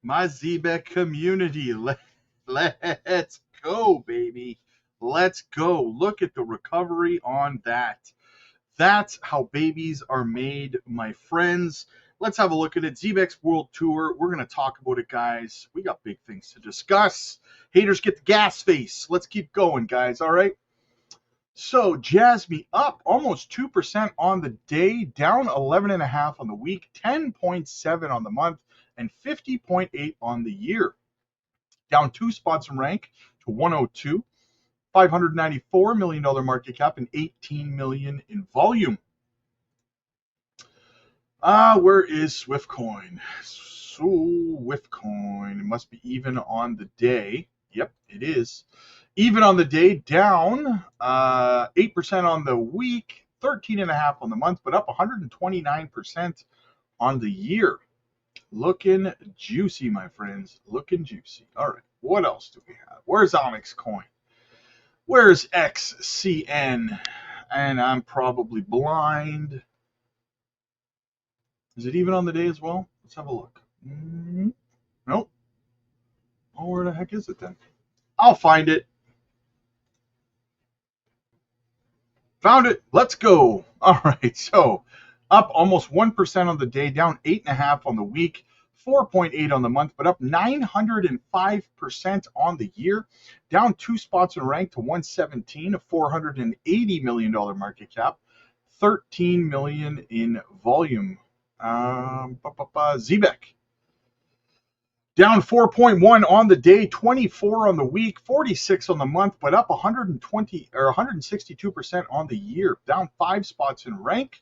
My Zebec community. Let's go, baby. Let's go. Look at the recovery on that. That's how babies are made, my friends. Let's have a look at it. Zebec's World Tour. We're going to talk about it, guys. We got big things to discuss. Haters get the gas face. Let's keep going, guys. All right. So, Jasmy up almost 2% on the day, down 11.5 on the week, 10.7 on the month, and 50.8 on the year. Down 2 spots in rank to 102, $594 million market cap, and 18 million in volume. Where is Swiftcoin? Swiftcoin. It must be even on the day. Yep, it is. Even on the day, down 8% on the week, 13.5 on the month, but up 129% on the year. Looking juicy, my friends. Looking juicy. All right, what else do we have? Where's Onyx Coin? Where's XCN? And I'm probably blind. Is it even on the day as well? Let's have a look. Nope. Oh, where the heck is it then? I'll find it. Found it. Let's go. All right. So up almost 1% on the day, down 8.5 on the week, 4.8 on the month, but up 905% on the year. Down 2 spots in rank to 117, a $480 million market cap, 13 million in volume. Zebec. Down 4.1 on the day, 24 on the week, 46 on the month, but up 120 or 162% on the year. Down 5 spots in rank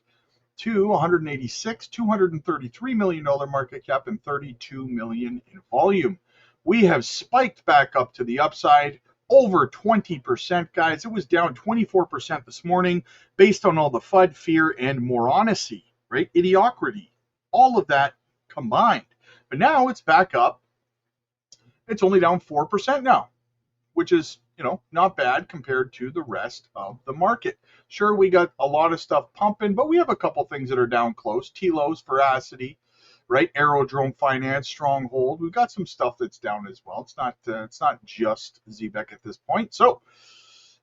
to 186, $233 million market cap, and 32 million in volume. We have spiked back up to the upside, over 20%, guys. It was down 24% this morning based on all the FUD, fear, and moronacy, right? Idiocracy. All of that combined. But now it's back up. It's only down 4% now, which is, not bad compared to the rest of the market. Sure, we got a lot of stuff pumping, but we have a couple things that are down close. Telos, Veracity, right? Aerodrome Finance, Stronghold. We've got some stuff that's down as well. It's not just Zebec at this point. So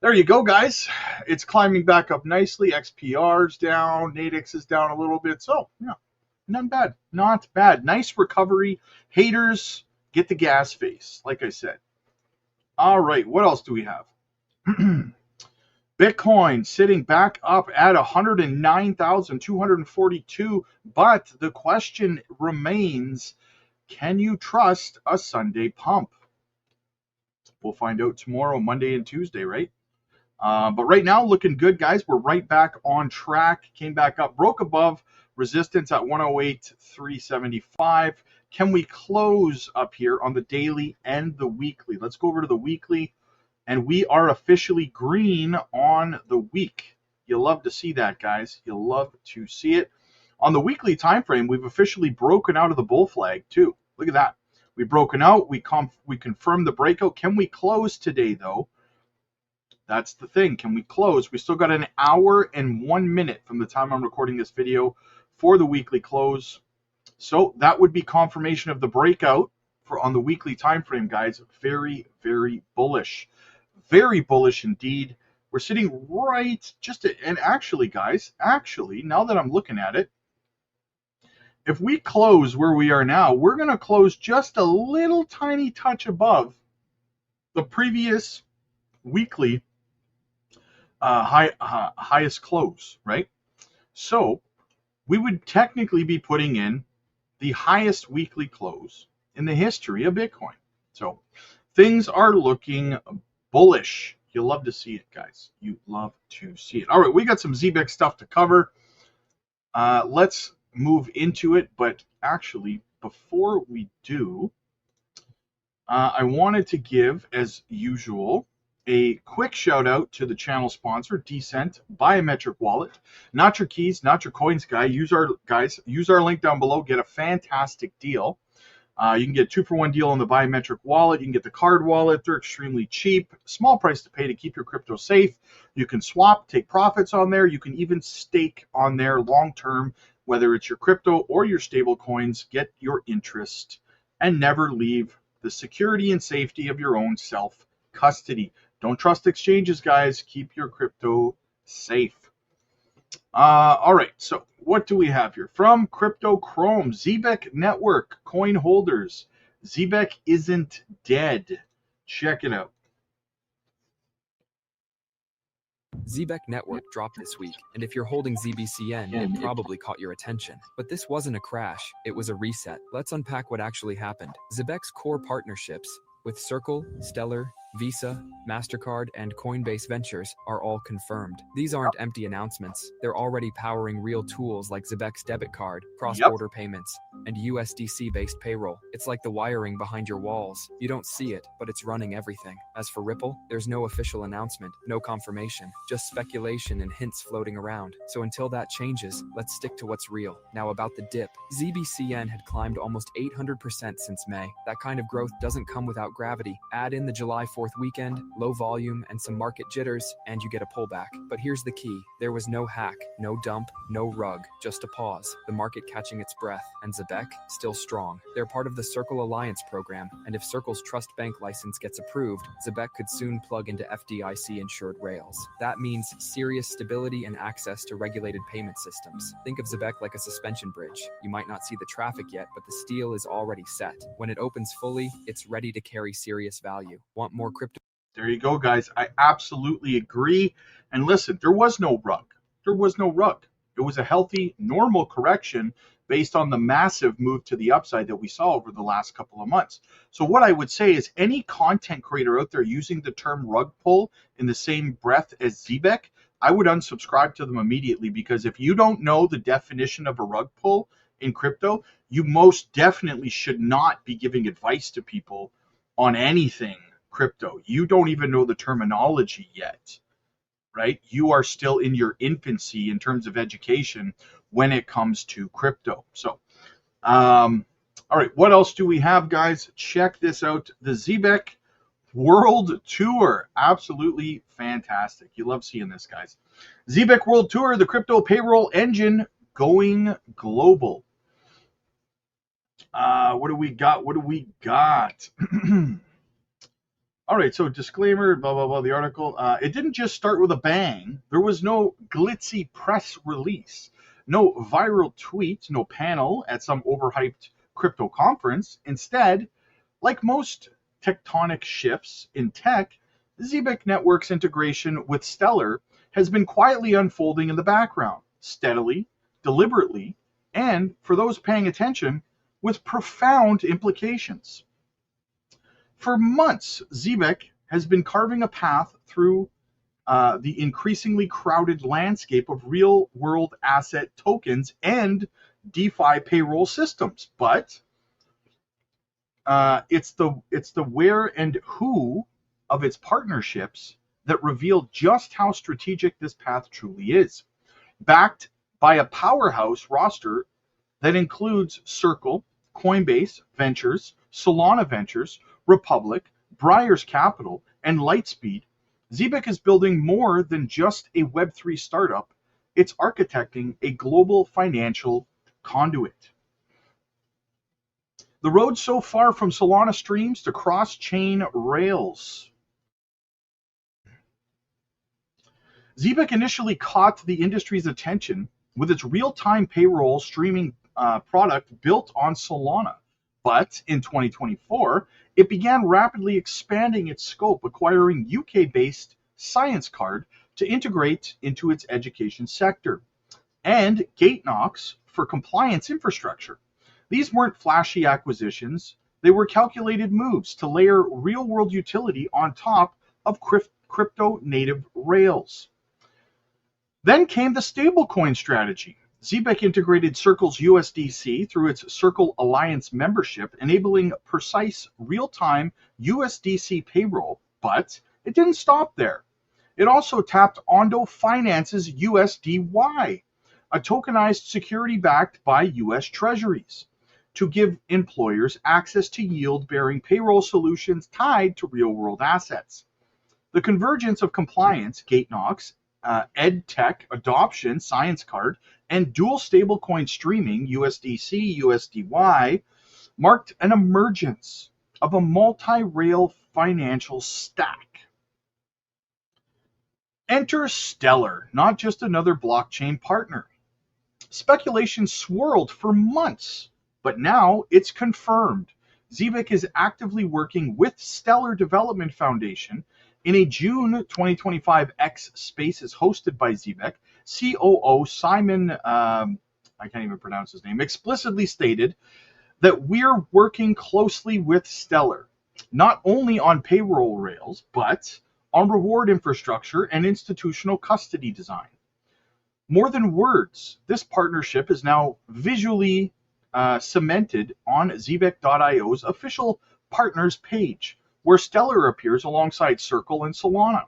there you go, guys. It's climbing back up nicely. XPR's down. Nadix is down a little bit. So, yeah. Not bad. Not bad. Nice recovery. Haters, get the gas face, like I said. All right, what else do we have? Bitcoin sitting back up at 109,242, but the question remains, can you trust a Sunday pump? We'll find out tomorrow, Monday and Tuesday, right? But right now, looking good, guys. We're right back on track. Came back up, broke above resistance at 108,375. Can we close up here on the daily and the weekly? Let's go over to the weekly, and we are officially green on the week. You'll love to see that, guys. You'll love to see it. On the weekly time frame, we've officially broken out of the bull flag too. Look at that. We've broken out. We confirmed the breakout. Can we close today, though? That's the thing. Can we close? We still got an hour and 1 minute from the time I'm recording this video for the weekly close. So that would be confirmation of the breakout on the weekly time frame, guys. Very, very bullish. Very bullish indeed. We're sitting right and actually, guys, now that I'm looking at it, if we close where we are now, we're going to close just a little tiny touch above the previous weekly highest close, right? So we would technically be putting in the highest weekly close in the history of Bitcoin. So things are looking bullish. You'll love to see it, guys. You love to see it. All right, we got some Zebec stuff to cover. Let's move into it. But actually, before we do, I wanted to give, as usual, a quick shout out to the channel sponsor, Decent Biometric Wallet. Not your keys, not your coins, use our link down below. Get a fantastic deal. You can get a 2-for-1 deal on the biometric wallet. You can get the card wallet. They're extremely cheap. Small price to pay to keep your crypto safe. You can swap, take profits on there. You can even stake on there long term, whether it's your crypto or your stable coins. Get your interest and never leave the security and safety of your own self custody. Don't trust exchanges, guys. Keep your crypto safe. All right, so what do we have here? From Crypto Chrome, Zebec Network, coin holders. Zebec isn't dead. Check it out. Zebec Network dropped this week, and if you're holding ZBCN, it probably caught your attention. But this wasn't a crash, it was a reset. Let's unpack what actually happened. Zebec's core partnerships with Circle, Stellar, Visa, MasterCard, and Coinbase Ventures are all confirmed. These aren't empty announcements. They're already powering real tools like Zebec's debit card, cross-border payments, and USDC-based payroll. It's like the wiring behind your walls. You don't see it, but it's running everything. As for Ripple, there's no official announcement, no confirmation, just speculation and hints floating around. So until that changes, let's stick to what's real. Now about the dip. ZBCN had climbed almost 800% since May. That kind of growth doesn't come without gravity. Add in the July 4th weekend, low volume, and some market jitters, and you get a pullback. But here's the key. There was no hack, no dump, no rug, just a pause, the market catching its breath, and Zebec still strong. They're part of the Circle Alliance program, and if Circle's Trust Bank license gets approved, Zebec could soon plug into FDIC-insured rails. That means serious stability and access to regulated payment systems. Think of Zebec like a suspension bridge. You might not see the traffic yet, but the steel is already set. When it opens fully, it's ready to carry serious value. Want more crypto? There you go, guys. I absolutely agree. And listen, there was no rug. There was no rug. It was a healthy, normal correction based on the massive move to the upside that we saw over the last couple of months. So what I would say is any content creator out there using the term rug pull in the same breath as Zebec, I would unsubscribe to them immediately, because if you don't know the definition of a rug pull in crypto, you most definitely should not be giving advice to people on anything crypto. You don't even know the terminology yet, right? You are still in your infancy in terms of education when it comes to crypto. So, all right, what else do we have, guys? Check this out. The Zebec World Tour. Absolutely fantastic. You love seeing this, guys. Zebec World Tour, the crypto payroll engine going global. What do we got? What do we got? All right, so disclaimer, blah, blah, blah, the article. It didn't just start with a bang. There was no glitzy press release, no viral tweet, no panel at some overhyped crypto conference. Instead, like most tectonic shifts in tech, Zebec Network's integration with Stellar has been quietly unfolding in the background, steadily, deliberately, and, for those paying attention, with profound implications. For months, Zebec has been carving a path through the increasingly crowded landscape of real-world asset tokens and DeFi payroll systems. But it's the where and who of its partnerships that reveal just how strategic this path truly is. Backed by a powerhouse roster that includes Circle, Coinbase Ventures, Solana Ventures, Republic, Briars Capital, and Lightspeed, Zebec is building more than just a Web3 startup. It's architecting a global financial conduit. The road so far from Solana streams to cross-chain rails. Zebec initially caught the industry's attention with its real-time payroll streaming product built on Solana. But in 2024, it began rapidly expanding its scope, acquiring UK-based ScienceCard to integrate into its education sector, and GateKnox for compliance infrastructure. These weren't flashy acquisitions. They were calculated moves to layer real-world utility on top of crypto-native rails. Then came the stablecoin strategy. Zebec integrated Circle's USDC through its Circle Alliance membership, enabling precise real-time USDC payroll, but it didn't stop there. It also tapped Ondo Finance's USDY, a tokenized security backed by US Treasuries, to give employers access to yield-bearing payroll solutions tied to real-world assets. The convergence of compliance, GateKnox, EdTech adoption, ScienceCard, and dual stablecoin streaming, USDC, USDY, marked an emergence of a multi-rail financial stack. Enter Stellar, not just another blockchain partner. Speculation swirled for months, but now it's confirmed. Zebec is actively working with Stellar Development Foundation in a June 2025 X Spaces hosted by Zebec. COO Simon, I can't even pronounce his name, explicitly stated that we're working closely with Stellar, not only on payroll rails, but on reward infrastructure and institutional custody design. More than words, this partnership is now visually cemented on Zebec.io's official partners page, where Stellar appears alongside Circle and Solana.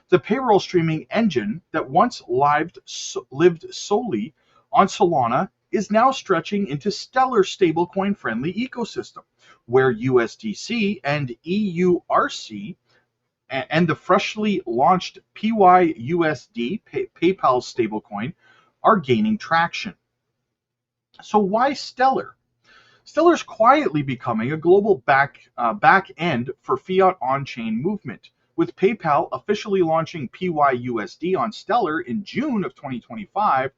The payroll streaming engine that once lived solely on Solana is now stretching into Stellar stablecoin-friendly ecosystem, where USDC and EURC and the freshly launched PYUSD, PayPal stablecoin, are gaining traction. So why Stellar? Stellar's quietly becoming a global back end for fiat on-chain movement, with PayPal officially launching PYUSD on Stellar in June of 2025,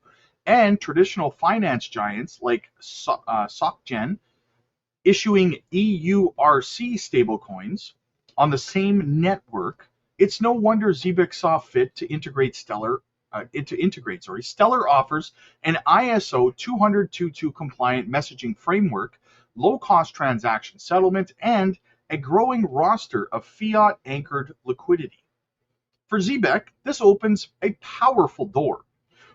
and traditional finance giants like SocGen issuing EURC stablecoins on the same network. It's no wonder Zebec saw fit to integrate Stellar. Stellar offers an ISO 20022 compliant messaging framework, low-cost transaction settlement, and a growing roster of fiat-anchored liquidity. For Zebec, this opens a powerful door.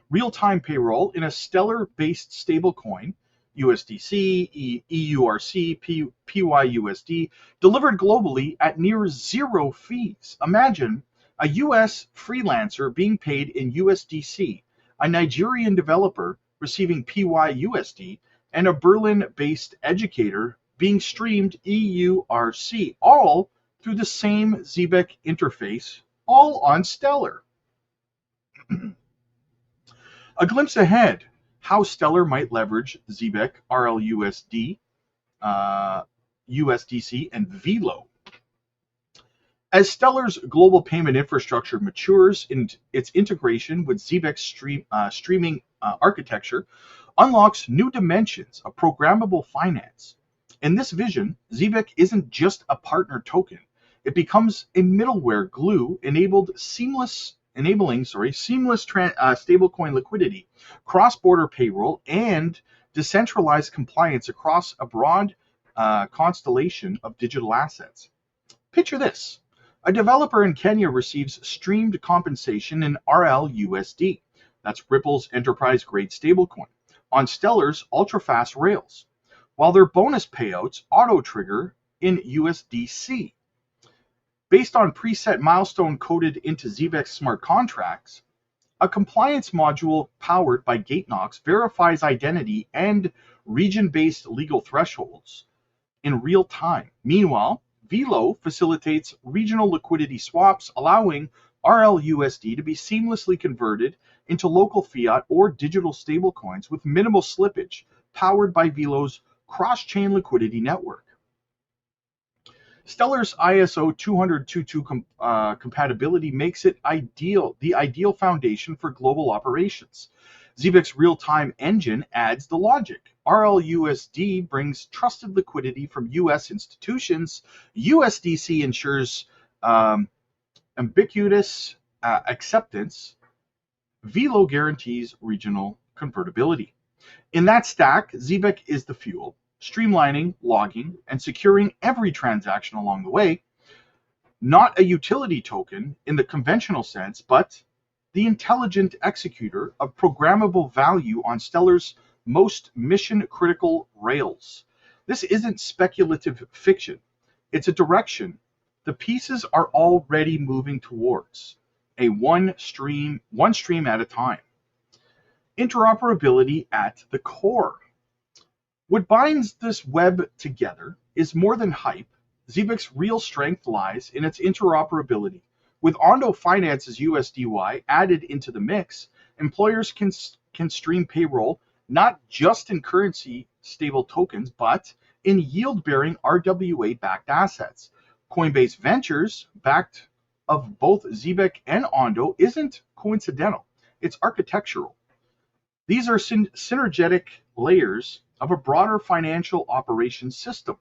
Real-time payroll in a Stellar-based stablecoin, USDC, EURC, PYUSD, delivered globally at near zero fees. Imagine a US freelancer being paid in USDC, a Nigerian developer receiving PYUSD, and a Berlin-based educator being streamed EURC, all through the same Zebec interface, all on Stellar. A glimpse ahead, how Stellar might leverage Zebec, RLUSD, USDC, and VLO. As Stellar's global payment infrastructure matures, its integration with Zebec's streaming architecture unlocks new dimensions of programmable finance. In this vision, Zebec isn't just a partner token. It becomes a middleware glue enabling seamless stablecoin liquidity, cross-border payroll, and decentralized compliance across a broad constellation of digital assets. Picture this. A developer in Kenya receives streamed compensation in RLUSD, that's Ripple's enterprise-grade stablecoin, on Stellar's ultra-fast rails, while their bonus payouts auto-trigger in USDC. Based on preset milestone coded into Zebec's smart contracts, a compliance module powered by GateKnox verifies identity and region-based legal thresholds in real time. Meanwhile, VLO facilitates regional liquidity swaps, allowing RLUSD to be seamlessly converted into local fiat or digital stablecoins with minimal slippage, powered by VLO's cross-chain liquidity network. Stellar's ISO 20022 compatibility makes it the ideal foundation for global operations. Zebec's real-time engine adds the logic. RLUSD brings trusted liquidity from U.S. institutions. USDC ensures ubiquitous acceptance. VLO guarantees regional convertibility. In that stack, Zebec is the fuel, streamlining, logging, and securing every transaction along the way. Not a utility token in the conventional sense, but the intelligent executor of programmable value on Stellar's most mission-critical rails. This isn't speculative fiction. It's a direction the pieces are already moving towards, a one stream at a time. Interoperability at the core. What binds this web together is more than hype. Zebec's real strength lies in its interoperability. With Ondo Finance's USDY added into the mix, employers can stream payroll not just in currency stable tokens, but in yield-bearing RWA-backed assets. Coinbase Ventures, backed of both Zebec and Ondo, isn't coincidental. It's architectural. These are synergetic layers of a broader financial operations system.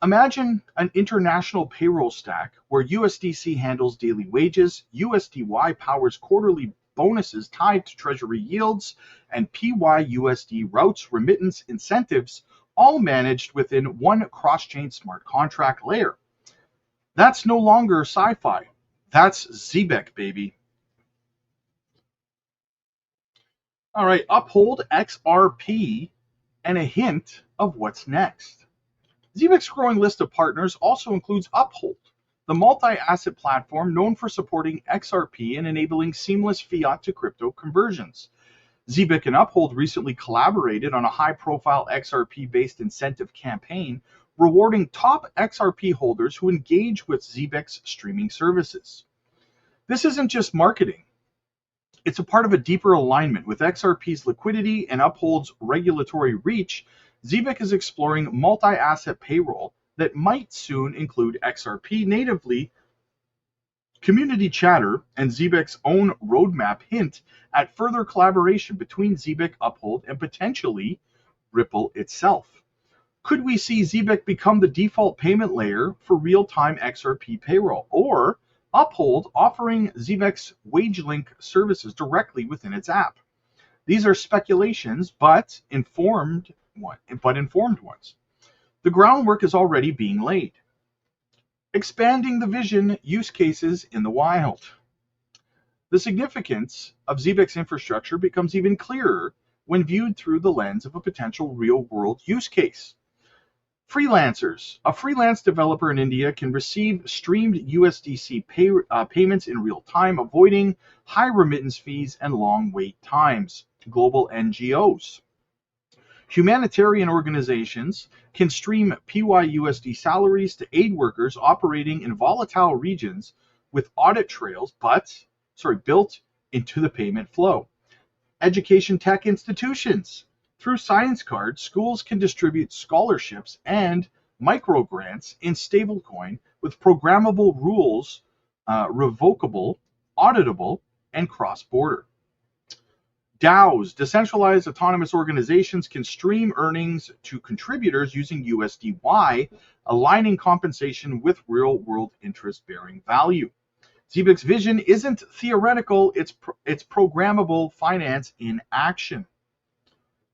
Imagine an international payroll stack where USDC handles daily wages, USDY powers quarterly bonuses tied to treasury yields, and PYUSD routes remittance incentives, all managed within one cross-chain smart contract layer. That's no longer sci-fi. That's Zebec, baby. All right, Uphold XRP and a hint of what's next. Zebec's growing list of partners also includes Uphold, the multi-asset platform known for supporting XRP and enabling seamless fiat to crypto conversions. Zebec and Uphold recently collaborated on a high-profile XRP-based incentive campaign rewarding top XRP holders who engage with Zebec's streaming services. This isn't just marketing. It's a part of a deeper alignment with XRP's liquidity and Uphold's regulatory reach. Zebec is exploring multi-asset payroll that might soon include XRP natively. Community chatter and Zebec's own roadmap hint at further collaboration between Zebec, Uphold, and potentially Ripple itself. Could we see Zebec become the default payment layer for real-time XRP payroll, or Uphold offering Zebec's WageLink services directly within its app? These are speculations, but informed ones. The groundwork is already being laid. Expanding the vision use cases in the wild. The significance of Zebec's infrastructure becomes even clearer when viewed through the lens of a potential real-world use case. Freelancers. A freelance developer in India can receive streamed USDC payments in real time, avoiding high remittance fees and long wait times. Global NGOs. Humanitarian organizations can stream PYUSD salaries to aid workers operating in volatile regions with audit trails built into the payment flow. Education tech institutions. Through Science Card, schools can distribute scholarships and micro grants in stablecoin with programmable rules, revocable, auditable, and cross-border. DAOs, decentralized autonomous organizations, can stream earnings to contributors using USDY, aligning compensation with real-world interest-bearing value. Zebec's vision isn't theoretical, it's programmable finance in action.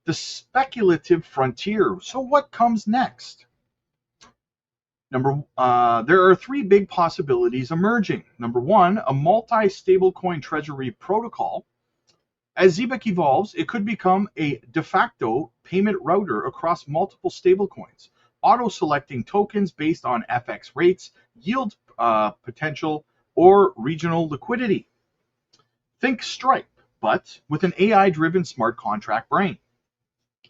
The speculative frontier. So what comes next? There are three big possibilities emerging. Number one, a multi-stablecoin treasury protocol. As Zebec evolves, it could become a de facto payment router across multiple stablecoins, auto-selecting tokens based on FX rates, yield potential, or regional liquidity. Think Stripe, but with an AI-driven smart contract brain.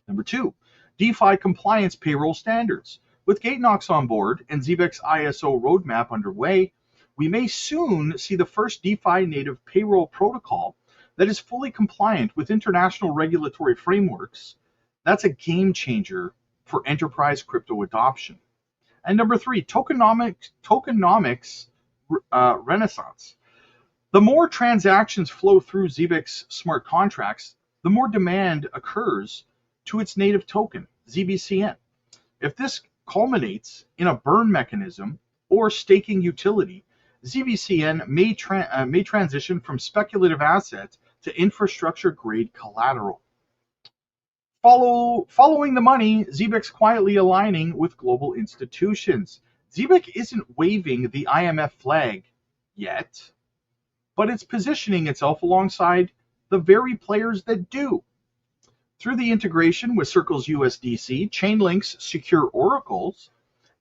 Number two, DeFi compliance payroll standards. With Gatenox on board and Zebec's ISO roadmap underway, we may soon see the first DeFi native payroll protocol that is fully compliant with international regulatory frameworks. That's a game changer for enterprise crypto adoption. And number three, tokenomics renaissance. The more transactions flow through Zebec's smart contracts, the more demand occurs to its native token, ZBCN. If this culminates in a burn mechanism or staking utility, ZBCN may transition from speculative asset to infrastructure-grade collateral. Following the money, Zebec's quietly aligning with global institutions. Zebec isn't waving the IMF flag yet, but it's positioning itself alongside the very players that do. Through the integration with Circle's USDC, Chainlink's secure oracles,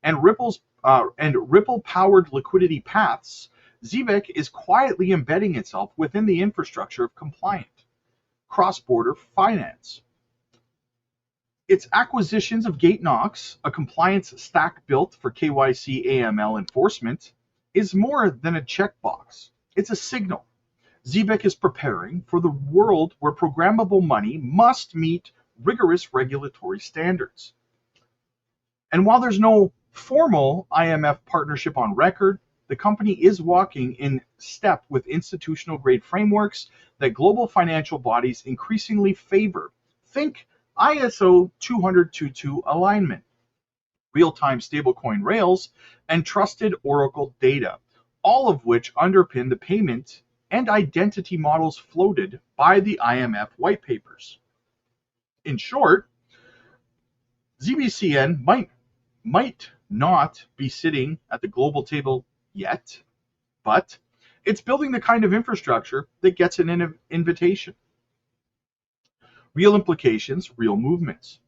and Ripple-powered liquidity paths, Zebec is quietly embedding itself within the infrastructure of compliant cross-border finance. Its acquisitions of Gatenox, a compliance stack built for KYC AML enforcement, is more than a checkbox. It's a signal. Zebec is preparing for the world where programmable money must meet rigorous regulatory standards. And while there's no formal IMF partnership on record, the company is walking in step with institutional grade frameworks that global financial bodies increasingly favor. Think ISO 20022 alignment, real-time stablecoin rails, and trusted Oracle data, all of which underpin the payment and identity models floated by the IMF white papers. In short, ZBCN might not be sitting at the global table yet, but it's building the kind of infrastructure that gets an invitation. Real implications, real movements.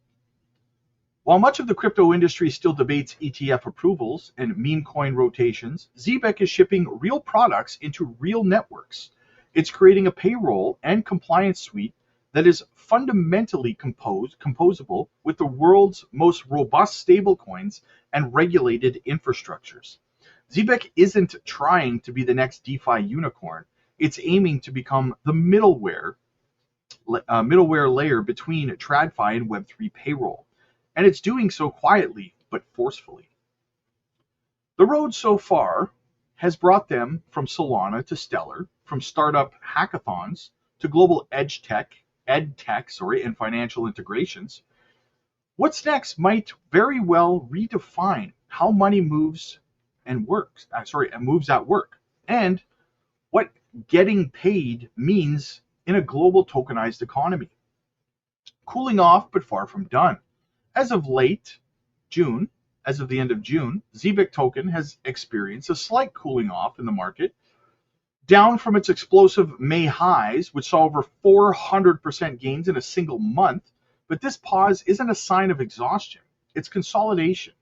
While much of the crypto industry still debates ETF approvals and meme coin rotations, Zebec is shipping real products into real networks. It's creating a payroll and compliance suite that is fundamentally composable with the world's most robust stablecoins and regulated infrastructures. Zebec isn't trying to be the next DeFi unicorn. It's aiming to become the middleware layer between TradFi and Web3 payroll. And it's doing so quietly but forcefully. The road so far has brought them from Solana to Stellar, from startup hackathons to global ed tech, and financial integrations. What's next might very well redefine how money moves and moves at work, and what getting paid means in a global tokenized economy. Cooling off, but far from done. As of the end of June, Zebec token has experienced a slight cooling off in the market, down from its explosive May highs, which saw over 400% gains in a single month. But this pause isn't a sign of exhaustion, it's consolidation.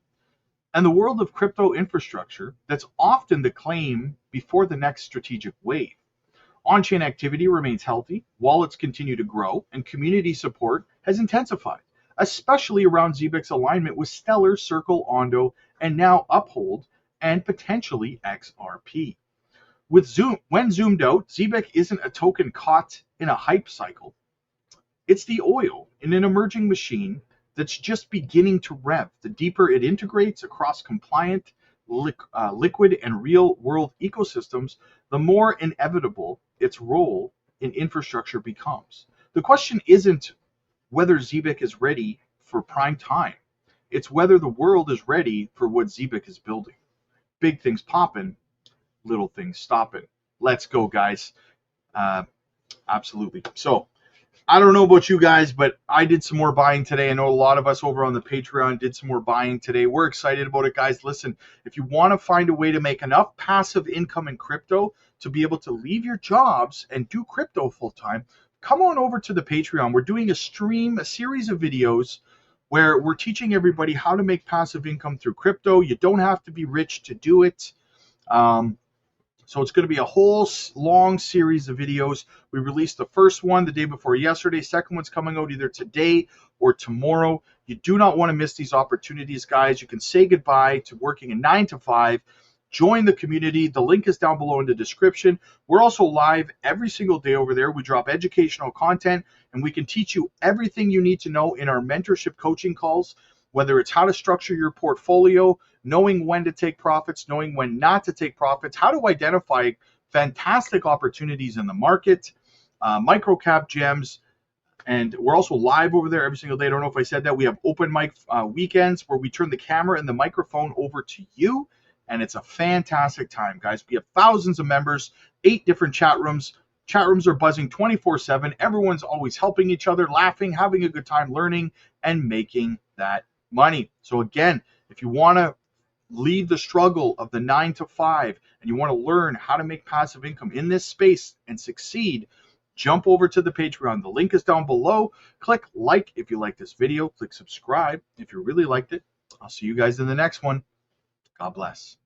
And the world of crypto infrastructure, that's often the claim before the next strategic wave. On-chain activity remains healthy, wallets continue to grow, and community support has intensified, especially around Zebec's alignment with Stellar, Circle, Ondo, and now Uphold, and potentially XRP. When zoomed out, Zebec isn't a token caught in a hype cycle. It's the oil in an emerging machine that's just beginning to rev. The deeper it integrates across compliant, liquid, and real-world ecosystems, the more inevitable its role in infrastructure becomes. The question isn't whether Zebec is ready for prime time. It's whether the world is ready for what Zebec is building. Big things popping, little things stopping. Let's go, guys. Absolutely. So, I don't know about you guys, but I did some more buying today. I know a lot of us over on the Patreon did some more buying today. We're excited about it, guys. Listen, if you want to find a way to make enough passive income in crypto to be able to leave your jobs and do crypto full time, come on over to the Patreon. We're doing a series of videos where we're teaching everybody how to make passive income through crypto. You don't have to be rich to do it. So it's going to be a whole long series of videos. We released the first one the day before yesterday. Second one's coming out either today or tomorrow. You do not want to miss these opportunities, guys. You can say goodbye to working a 9 to 5. Join the community. The link is down below in the description. We're also live every single day over there. We drop educational content, and we can teach you everything you need to know in our mentorship coaching calls, whether it's how to structure your portfolio, knowing when to take profits, knowing when not to take profits, how to identify fantastic opportunities in the market, micro-cap gems, and we're also live over there every single day. I don't know if I said that. We have open mic weekends where we turn the camera and the microphone over to you, and it's a fantastic time, guys. We have thousands of members, 8 different chat rooms. Chat rooms are buzzing 24/7. Everyone's always helping each other, laughing, having a good time, learning, and making that money. So again, if you want to leave the struggle of the 9 to 5 and you want to learn how to make passive income in this space and succeed, jump over to the Patreon. The link is down below. Click like if you like this video. Click subscribe if you really liked it. I'll see you guys in the next one. God bless.